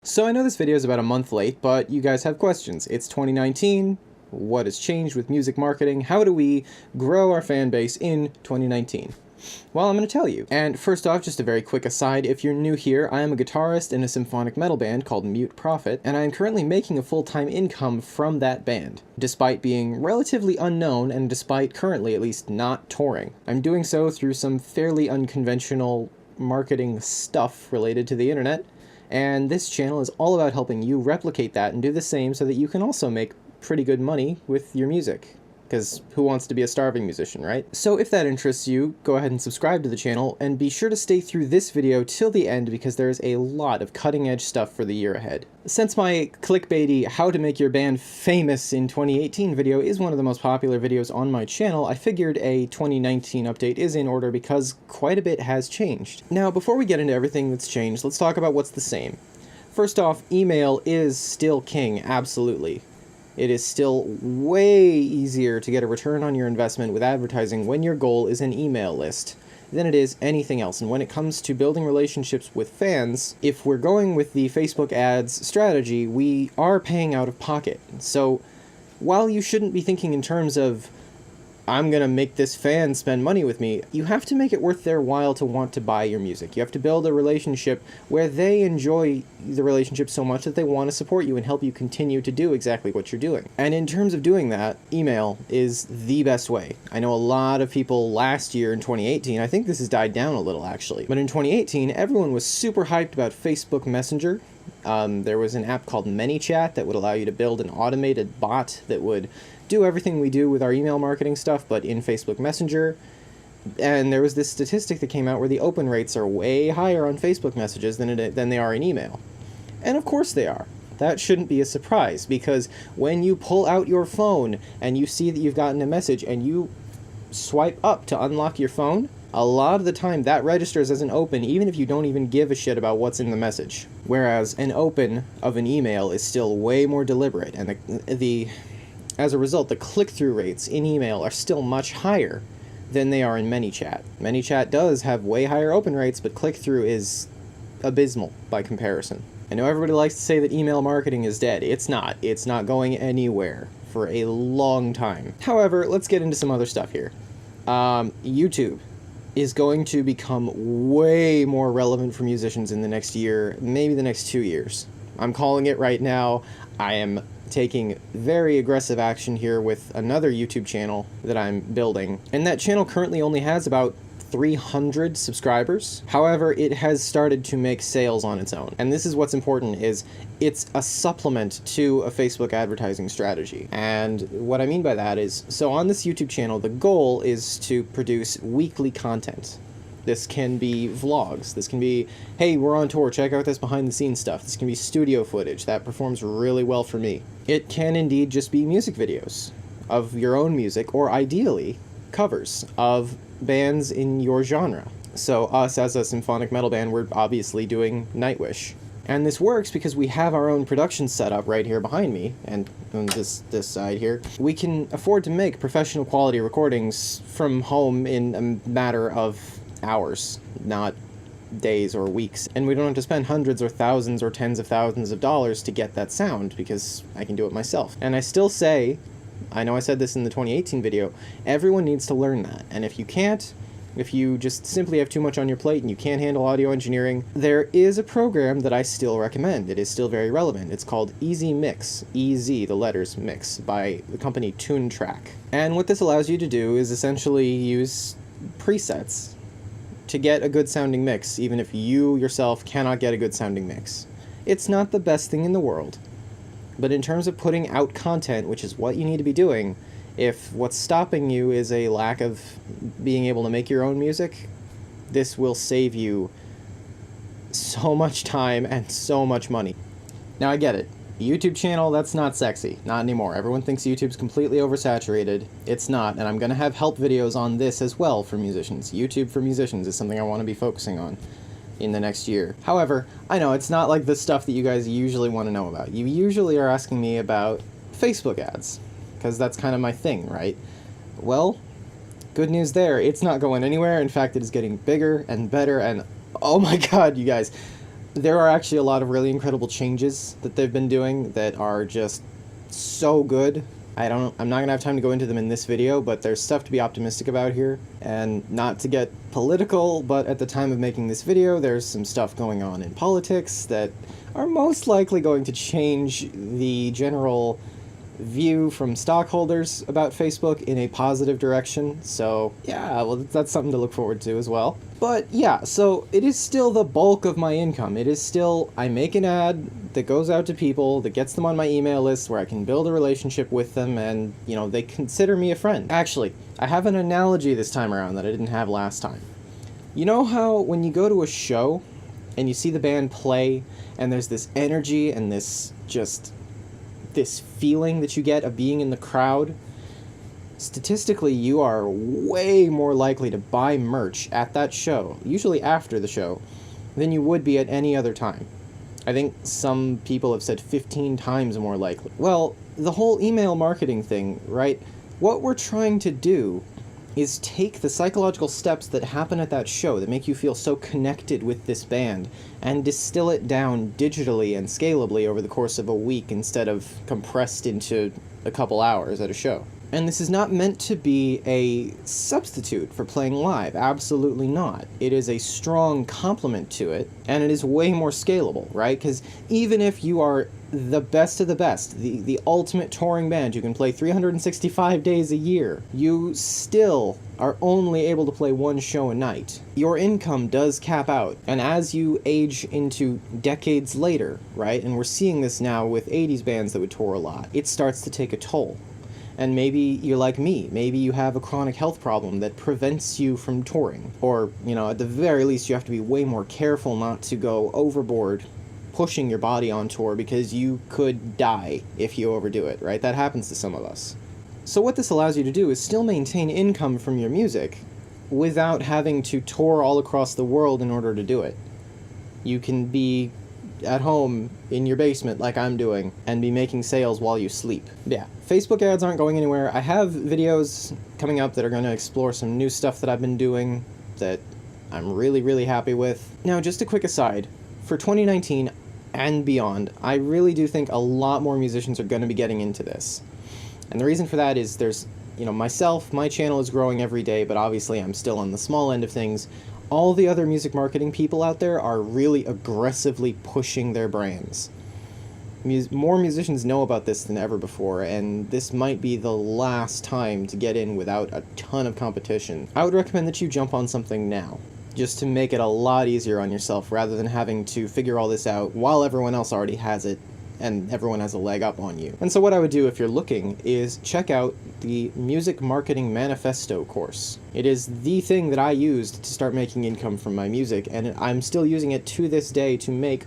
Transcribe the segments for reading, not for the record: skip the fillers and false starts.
So I know this video is about a month late, but you guys have questions. It's 2019. What has changed with music marketing? How do we grow our fan base in 2019? Well, I'm going to tell you. And first off, just a very quick aside, if you're new here, I am a guitarist in a symphonic metal band called Mute Prophet, and I am currently making a full-time income from that band, despite being relatively unknown and despite currently at least not touring. I'm doing so through some fairly unconventional marketing stuff related to the internet, and this channel is all about helping you replicate that and do the same so that you can also make pretty good money with your music. Because who wants to be a starving musician, right? So if that interests you, go ahead and subscribe to the channel, and be sure to stay through this video till the end because there is a lot of cutting-edge stuff for the year ahead. Since my clickbaity How to Make Your Band Famous in 2018 video is one of the most popular videos on my channel, I figured a 2019 update is in order because quite a bit has changed. Now, before we get into everything that's changed, let's talk about what's the same. First off, email is still king, absolutely. It is still way easier to get a return on your investment with advertising when your goal is an email list than it is anything else. And when it comes to building relationships with fans, if we're going with the Facebook ads strategy, we are paying out of pocket. So while you shouldn't be thinking in terms of, I'm gonna make this fan spend money with me, you have to make it worth their while to want to buy your music. You have to build a relationship where they enjoy the relationship so much that they want to support you and help you continue to do exactly what you're doing. And in terms of doing that, email is the best way. I know a lot of people last year in 2018, I think this has died down a little actually, but in 2018, everyone was super hyped about Facebook Messenger. There was an app called ManyChat that would allow you to build an automated bot that would do everything we do with our email marketing stuff, but in Facebook Messenger. And there was this statistic that came out where the open rates are way higher on Facebook messages than they are in email. And of course they are. That shouldn't be a surprise, because when you pull out your phone and you see that you've gotten a message and you swipe up to unlock your phone, a lot of the time that registers as an open even if you don't even give a shit about what's in the message. Whereas an open of an email is still way more deliberate, and as a result, the click-through rates in email are still much higher than they are in ManyChat. ManyChat does have way higher open rates, but click-through is abysmal by comparison. I know everybody likes to say that email marketing is dead. It's not. It's not going anywhere for a long time. However, let's get into some other stuff here. YouTube is going to become way more relevant for musicians in the next year, maybe the next 2 years. I'm calling it right now. I am taking very aggressive action here with another YouTube channel that I'm building, and that channel currently only has about 300 subscribers. However, it has started to make sales on its own. And this is what's important, is it's a supplement to a Facebook advertising strategy. And what I mean by that is, so on this YouTube channel, the goal is to produce weekly content. This can be vlogs, this can be, hey, we're on tour, check out this behind the scenes stuff. This can be studio footage, that performs really well for me. It can indeed just be music videos of your own music, or ideally, covers of bands in your genre. So us as a symphonic metal band, we're obviously doing Nightwish. And this works because we have our own production setup right here behind me, and on this side here. We can afford to make professional quality recordings from home in a matter of hours, not days or weeks. And we don't have to spend hundreds or thousands or tens of thousands of dollars to get that sound, because I can do it myself. And I still say, I know I said this in the 2018 video, everyone needs to learn that. And if you can't, if you just simply have too much on your plate and you can't handle audio engineering, there is a program that I still recommend. It is still very relevant. It's called Easy Mix, EZ, the letters Mix, by the company Toontrack. And what this allows you to do is essentially use presets to get a good sounding mix, even if you yourself cannot get a good sounding mix. It's not the best thing in the world, but in terms of putting out content, which is what you need to be doing, if what's stopping you is a lack of being able to make your own music, this will save you so much time and so much money. Now I get it. YouTube channel, that's not sexy. Not anymore. Everyone thinks YouTube's completely oversaturated. It's not, and I'm gonna have help videos on this as well for musicians. YouTube for musicians is something I want to be focusing on in the next year. However, I know it's not like the stuff that you guys usually want to know about. You usually are asking me about Facebook ads, because that's kind of my thing, right? Well, good news there. It's not going anywhere. In fact, it is getting bigger and better, and oh my god, you guys, There are actually a lot of really incredible changes that they've been doing that are just so good. I'm not gonna have time to go into them in this video, but there's stuff to be optimistic about here. And not to get political, but at the time of making this video, there's some stuff going on in politics that are most likely going to change the general view from stockholders about Facebook in a positive direction. So yeah, well, that's something to look forward to as well. But yeah, so it is still the bulk of my income. It is still, I make an ad that goes out to people, that gets them on my email list where I can build a relationship with them and, you know, they consider me a friend. Actually, I have an analogy this time around that I didn't have last time. You know how when you go to a show and you see the band play and there's this energy and this feeling that you get of being in the crowd? Statistically, you are way more likely to buy merch at that show, usually after the show, than you would be at any other time. I think some people have said 15 times more likely. Well, the whole email marketing thing, right? What we're trying to do is take the psychological steps that happen at that show that make you feel so connected with this band and distill it down digitally and scalably over the course of a week instead of compressed into a couple hours at a show. And this is not meant to be a substitute for playing live. Absolutely not. It is a strong complement to it, and it is way more scalable, right? Because even if you are the best of the best, the ultimate touring band, you can play 365 days a year, you still are only able to play one show a night. Your income does cap out, and as you age into decades later, right, and we're seeing this now with 80s bands that would tour a lot, it starts to take a toll. And maybe you're like me, maybe you have a chronic health problem that prevents you from touring. Or, you know, at the very least you have to be way more careful not to go overboard pushing your body on tour because you could die if you overdo it, right? That happens to some of us. So what this allows you to do is still maintain income from your music without having to tour all across the world in order to do it. You can be at home in your basement like I'm doing and be making sales while you sleep. Yeah, Facebook ads aren't going anywhere. I have videos coming up that are going to explore some new stuff that I've been doing that I'm really, really happy with. Now, just a quick aside, for 2019 and beyond, I really do think a lot more musicians are going to be getting into this. And the reason for that is there's, you know, myself, my channel is growing every day, but obviously I'm still on the small end of things. All the other music marketing people out there are really aggressively pushing their brands. More musicians know about this than ever before, and this might be the last time to get in without a ton of competition. I would recommend that you jump on something now, just to make it a lot easier on yourself rather than having to figure all this out while everyone else already has it and everyone has a leg up on you. And so what I would do if you're looking is check out the Music Marketing Manifesto course. It is the thing that I used to start making income from my music, and I'm still using it to this day to make,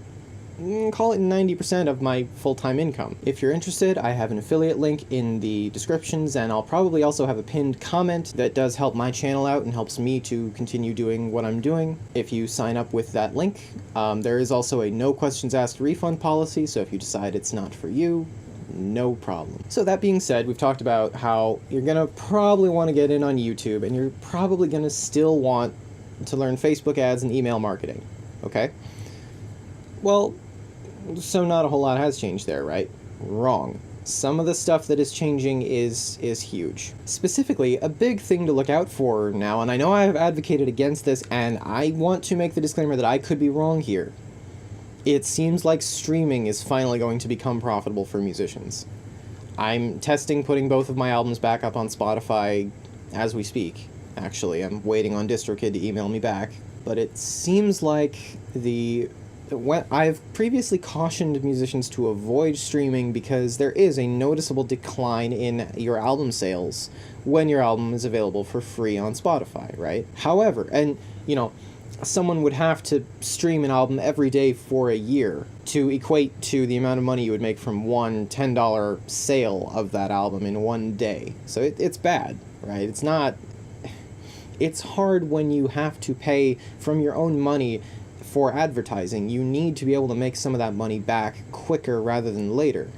call it 90% of my full-time income. If you're interested, I have an affiliate link in the descriptions, and I'll probably also have a pinned comment that does help my channel out and helps me to continue doing what I'm doing if you sign up with that link. There is also a no questions asked refund policy, so if you decide it's not for you, no problem. So that being said, we've talked about how you're gonna probably want to get in on YouTube, and you're probably gonna still want to learn Facebook ads and email marketing, okay? Well, so not a whole lot has changed there, right? Wrong. Some of the stuff that is changing is huge. Specifically, a big thing to look out for now, and I know I have advocated against this, and I want to make the disclaimer that I could be wrong here. It seems like streaming is finally going to become profitable for musicians. I'm testing putting both of my albums back up on Spotify as we speak. Actually, I'm waiting on DistroKid to email me back. But it seems like I've previously cautioned musicians to avoid streaming because there is a noticeable decline in your album sales when your album is available for free on Spotify, right? However, and, you know, someone would have to stream an album every day for a year to equate to the amount of money you would make from one $10 sale of that album in one day. So it's bad, right? It's hard when you have to pay from your own money for advertising. You need to be able to make some of that money back quicker rather than later.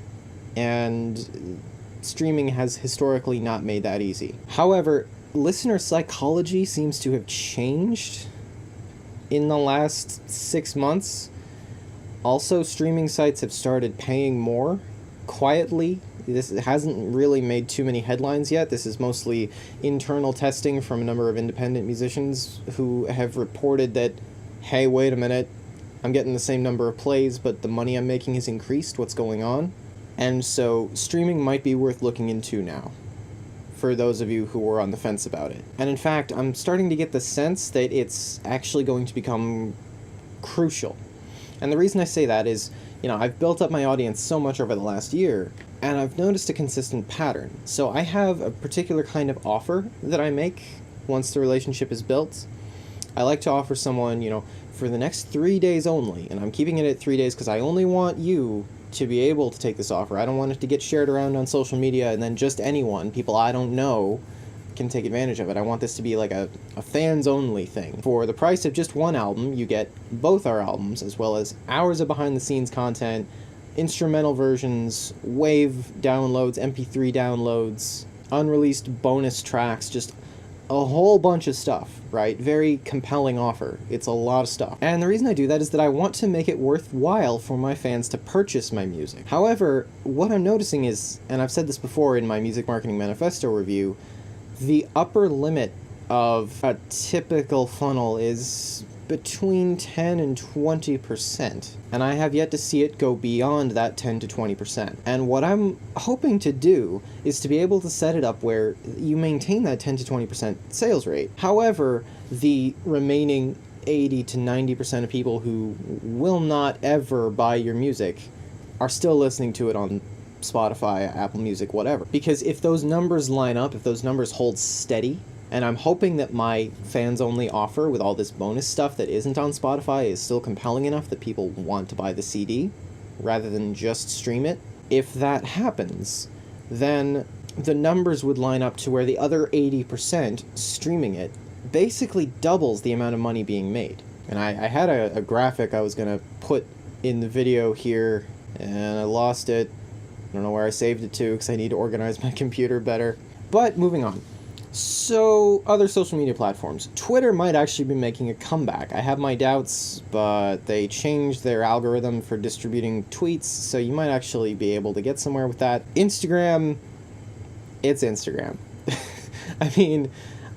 And streaming has historically not made that easy. However, listener psychology seems to have changed in the last 6 months. Also, streaming sites have started paying more quietly. This hasn't really made too many headlines yet. This is mostly internal testing from a number of independent musicians who have reported that, hey, wait a minute, I'm getting the same number of plays, but the money I'm making has increased. What's going on? And so streaming might be worth looking into now, for those of you who were on the fence about it. And in fact, I'm starting to get the sense that it's actually going to become crucial. And the reason I say that is, I've built up my audience so much over the last year, and I've noticed a consistent pattern. So I have a particular kind of offer that I make once the relationship is built. I like to offer someone, for the next 3 days only, and I'm keeping it at 3 days because I only want you to be able to take this offer. I don't want it to get shared around on social media and then just anyone, people I don't know, can take advantage of it. I want this to be like a fans-only thing. For the price of just one album, you get both our albums, as well as hours of behind-the-scenes content, instrumental versions, WAV downloads, MP3 downloads, unreleased bonus tracks, just a whole bunch of stuff, right? Very compelling offer. It's a lot of stuff. And the reason I do that is that I want to make it worthwhile for my fans to purchase my music. However, what I'm noticing is, and I've said this before in my Music Marketing Manifesto review, the upper limit of a typical funnel is between 10 and 20%, and I have yet to see it go beyond that 10 to 20%. And what I'm hoping to do is to be able to set it up where you maintain that 10 to 20% sales rate. However, the remaining 80 to 90% of people who will not ever buy your music are still listening to it on Spotify, Apple Music, whatever. Because if those numbers line up, if those numbers hold steady, and I'm hoping that my fans-only offer with all this bonus stuff that isn't on Spotify is still compelling enough that people want to buy the CD rather than just stream it. If that happens, then the numbers would line up to where the other 80% streaming it basically doubles the amount of money being made. And I had a graphic I was going to put in the video here, and I lost it. I don't know where I saved it to because I need to organize my computer better. But moving on. So, other social media platforms. Twitter might actually be making a comeback. I have my doubts, but they changed their algorithm for distributing tweets, so you might actually be able to get somewhere with that. Instagram, it's Instagram. I mean,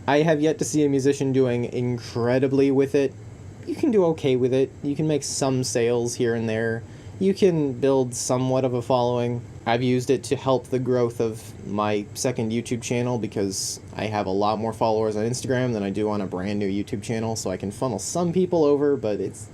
I have yet to see a musician doing incredibly with it. You can do okay with it. You can make some sales here and there. You can build somewhat of a following. I've used it to help the growth of my second YouTube channel because I have a lot more followers on Instagram than I do on a brand new YouTube channel, so I can funnel some people over, but it's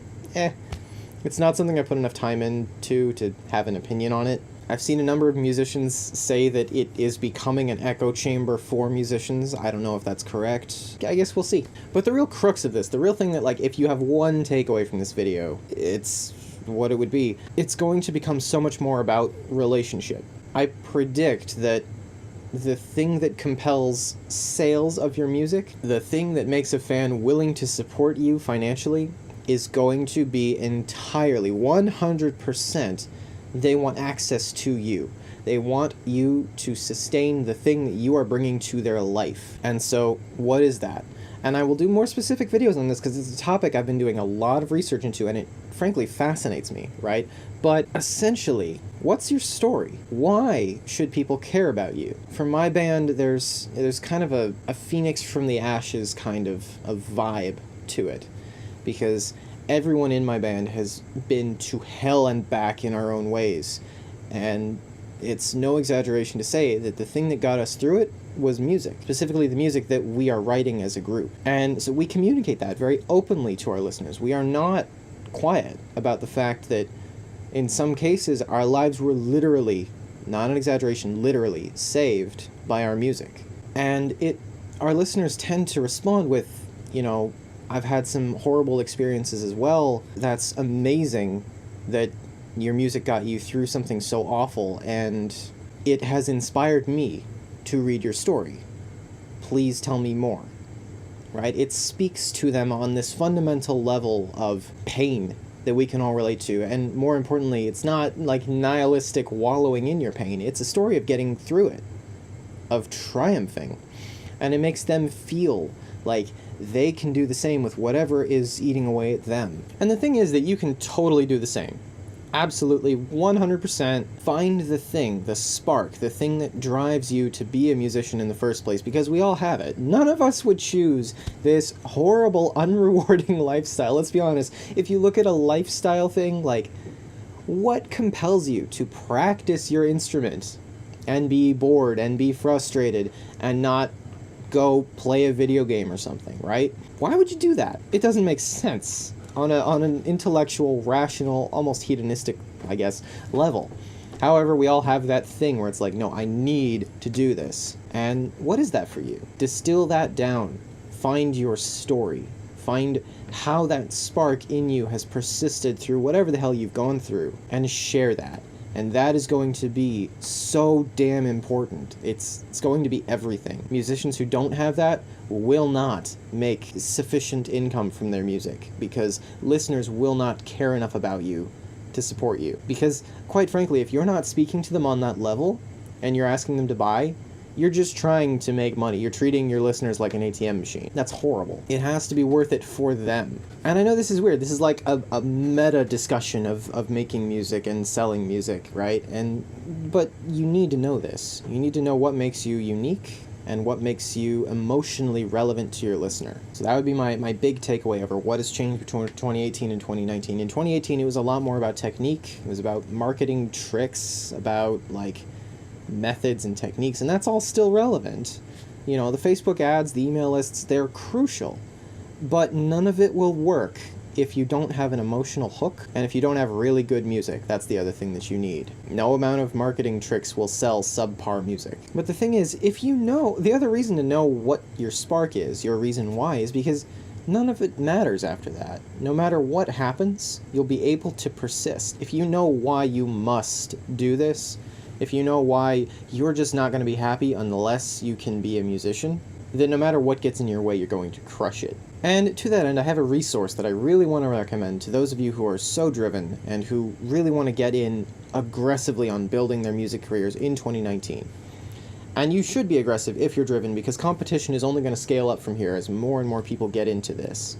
not something I put enough time into to have an opinion on it. I've seen a number of musicians say that it is becoming an echo chamber for musicians. I don't know if that's correct. I guess we'll see. But the real crux of this, the real thing that, if you have one takeaway from this video, it's what it would be. It's going to become so much more about relationship. I predict that the thing that compels sales of your music, the thing that makes a fan willing to support you financially, is going to be entirely 100% they want access to you. They want you to sustain the thing that you are bringing to their life. And so, what is that? And I will do more specific videos on this because it's a topic I've been doing a lot of research into, and it frankly fascinates me, right? But essentially, what's your story? Why should people care about you? For my band, there's kind of a phoenix from the ashes kind of vibe to it, because everyone in my band has been to hell and back in our own ways, and it's no exaggeration to say that the thing that got us through it was music, specifically the music that we are writing as a group. And so we communicate that very openly to our listeners. We are not quiet about the fact that in some cases our lives were literally, not an exaggeration, literally saved by our music. And our listeners tend to respond with, I've had some horrible experiences as well. That's amazing that your music got you through something so awful, and it has inspired me to read your story. Please tell me more. Right? It speaks to them on this fundamental level of pain that we can all relate to. And more importantly, it's not like nihilistic wallowing in your pain. It's a story of getting through it, of triumphing. And it makes them feel like they can do the same with whatever is eating away at them. And the thing is that you can totally do the same. Absolutely, 100%. Find the thing, the spark, the thing that drives you to be a musician in the first place, because we all have it. None of us would choose this horrible, unrewarding lifestyle. Let's be honest. If you look at a lifestyle thing, like, what compels you to practice your instrument and be bored and be frustrated and not go play a video game or something, right? Why would you do that? It doesn't make sense on an intellectual, rational, almost hedonistic, I guess, level. However, we all have that thing where it's like, no, I need to do this. And what is that for you? Distill that down. Find your story. Find how that spark in you has persisted through whatever the hell you've gone through, and share that. And that is going to be so damn important. It's going to be everything. Musicians who don't have that will not make sufficient income from their music, because listeners will not care enough about you to support you. Because, quite frankly, if you're not speaking to them on that level, and you're asking them to buy, you're just trying to make money. You're treating your listeners like an ATM machine. That's horrible. It has to be worth it for them. And I know this is weird. This is like a meta discussion of making music and selling music, right? But you need to know this. You need to know what makes you unique and what makes you emotionally relevant to your listener. So that would be my big takeaway over what has changed between 2018 and 2019. In 2018, it was a lot more about technique. It was about marketing tricks, about like methods and techniques, and that's all still relevant. You know, the Facebook ads, the email lists, they're crucial, but none of it will work if you don't have an emotional hook, and if you don't have really good music. That's the other thing that you need. No amount of marketing tricks will sell subpar music. But the thing is, if you know, the other reason to know what your spark is, your reason why, is because none of it matters after that. No matter what happens, you'll be able to persist. If you know why you must do this, if you know why you're just not going to be happy unless you can be a musician, then no matter what gets in your way, you're going to crush it. And to that end, I have a resource that I really want to recommend to those of you who are so driven and who really want to get in aggressively on building their music careers in 2019. And you should be aggressive if you're driven, because competition is only going to scale up from here as more and more people get into this.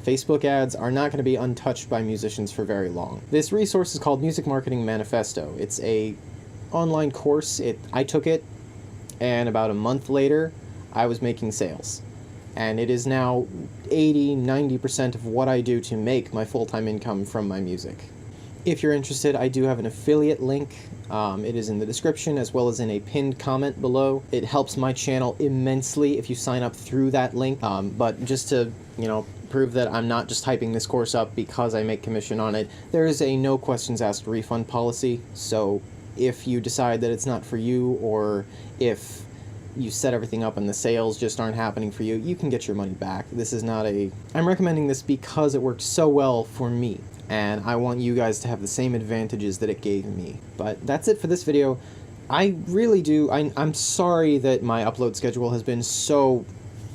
Facebook ads are not going to be untouched by musicians for very long. This resource is called Music Marketing Manifesto. It's a online course. I took it, and about a month later, I was making sales. And it is now 80-90% of what I do to make my full-time income from my music. If you're interested, I do have an affiliate link. It is in the description as well as in a pinned comment below. It helps my channel immensely if you sign up through that link. But just to, prove that I'm not just hyping this course up because I make commission on it, there is a no questions asked refund policy. So if you decide that it's not for you, or if you set everything up and the sales just aren't happening for you, you can get your money back. This is not I'm recommending this because it worked so well for me, and I want you guys to have the same advantages that it gave me. But that's it for this video. I really do. I'm sorry that my upload schedule has been so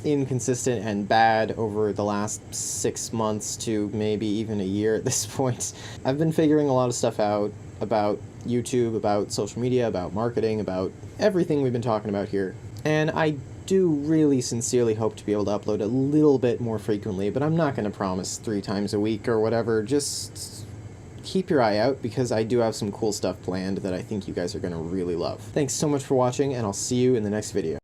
inconsistent and bad over the last 6 months to maybe even a year at this point. I've been figuring a lot of stuff out about YouTube, about social media, about marketing, about everything we've been talking about here. And I do really sincerely hope to be able to upload a little bit more frequently, but I'm not going to promise 3 times a week or whatever. Just keep your eye out, because I do have some cool stuff planned that I think you guys are going to really love. Thanks so much for watching, and I'll see you in the next video.